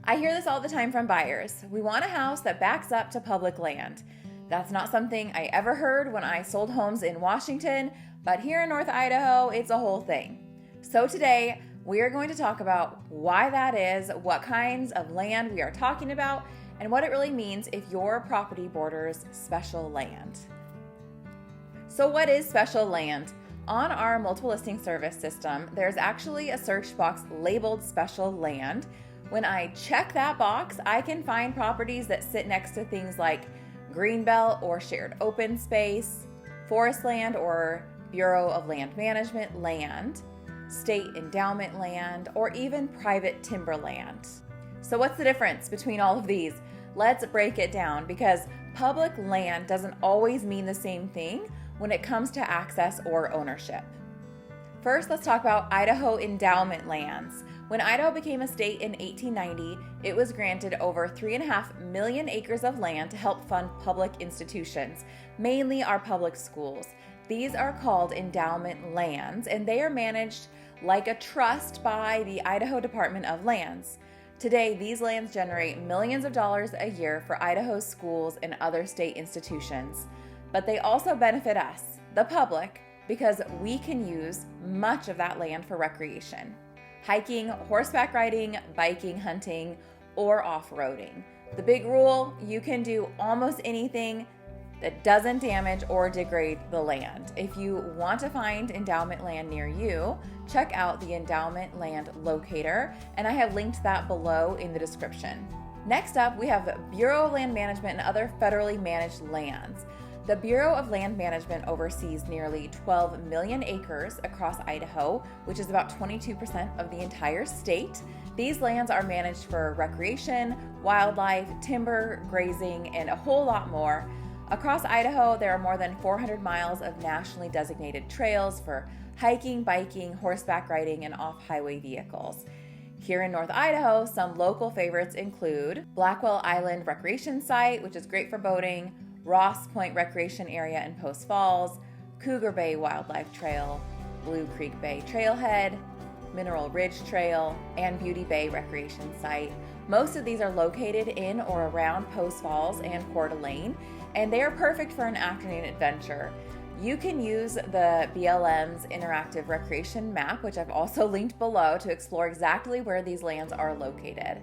I hear this all the time from buyers. We want a house that backs up to public land. That's not something I ever heard when I sold homes in Washington, but here in North Idaho, it's a whole thing. So today, we are going to talk about why that is, what kinds of land we are talking about, and what it really means if your property borders special land. So what is special land? On our multiple listing service system, there's actually a search box labeled special land. When I check that box, I can find properties that sit next to things like greenbelt or shared open space, forest land or Bureau of Land Management land, state endowment land, or even private timberland. So what's the difference between all of these? Let's break it down, because public land doesn't always mean the same thing when it comes to access or ownership. First, let's talk about Idaho Endowment Lands. When Idaho became a state in 1890, it was granted over 3.5 million acres of land to help fund public institutions, mainly our public schools. These are called endowment lands, and they are managed like a trust by the Idaho Department of Lands. Today, these lands generate millions of dollars a year for Idaho's schools and other state institutions. But they also benefit us, the public, because we can use much of that land for recreation. Hiking, horseback riding, biking, hunting, or off-roading. The big rule, you can do almost anything that doesn't damage or degrade the land. If you want to find endowment land near you, check out the Endowment Land Locator, and I have linked that below in the description. Next up, we have Bureau of Land Management and other federally managed lands. The Bureau of Land Management oversees nearly 12 million acres across Idaho, which is about 22% of the entire state. These lands are managed for recreation, wildlife, timber, grazing, and a whole lot more. Across Idaho, there are more than 400 miles of nationally designated trails for hiking, biking, horseback riding, and off-highway vehicles. Here in North Idaho, some local favorites include Blackwell Island Recreation Site, which is great for boating, Ross Point Recreation Area in Post Falls, Cougar Bay Wildlife Trail, Blue Creek Bay Trailhead, Mineral Ridge Trail, and Beauty Bay Recreation Site. Most of these are located in or around Post Falls and Coeur d'Alene, and they are perfect for an afternoon adventure. You can use the BLM's interactive recreation map, which I've also linked below, to explore exactly where these lands are located.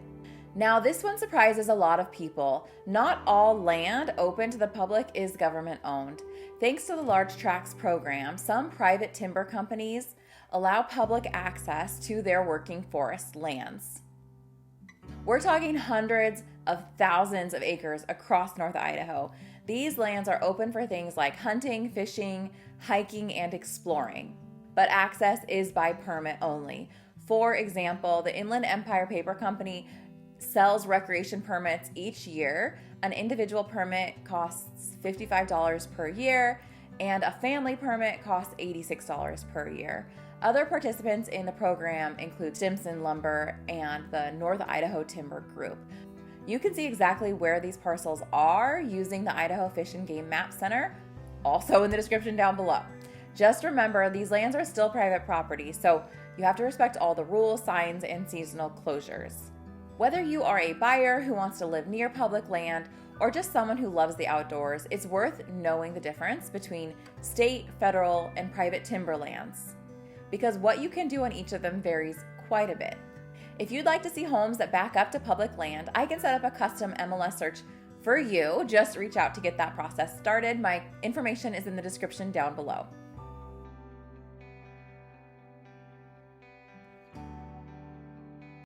Now, this one surprises a lot of people. Not all land open to the public is government owned. Thanks to the Large Tracts program, some private timber companies allow public access to their working forest lands. We're talking hundreds of thousands of acres across North Idaho. These lands are open for things like hunting, fishing, hiking, and exploring. But access is by permit only. For example, the Inland Empire Paper Company sells recreation permits each year. An individual permit costs $55 per year, and a family permit costs $86 per year. Other participants in the program include Stimson Lumber and the North Idaho Timber Group. You can see exactly where these parcels are using the Idaho Fish and Game Map Center, also in the description down below. Just remember, these lands are still private property, so you have to respect all the rules, signs, and seasonal closures. Whether you are a buyer who wants to live near public land or just someone who loves the outdoors, it's worth knowing the difference between state, federal, and private timberlands, because what you can do on each of them varies quite a bit. If you'd like to see homes that back up to public land, I can set up a custom MLS search for you. Just reach out to get that process started. My information is in the description down below.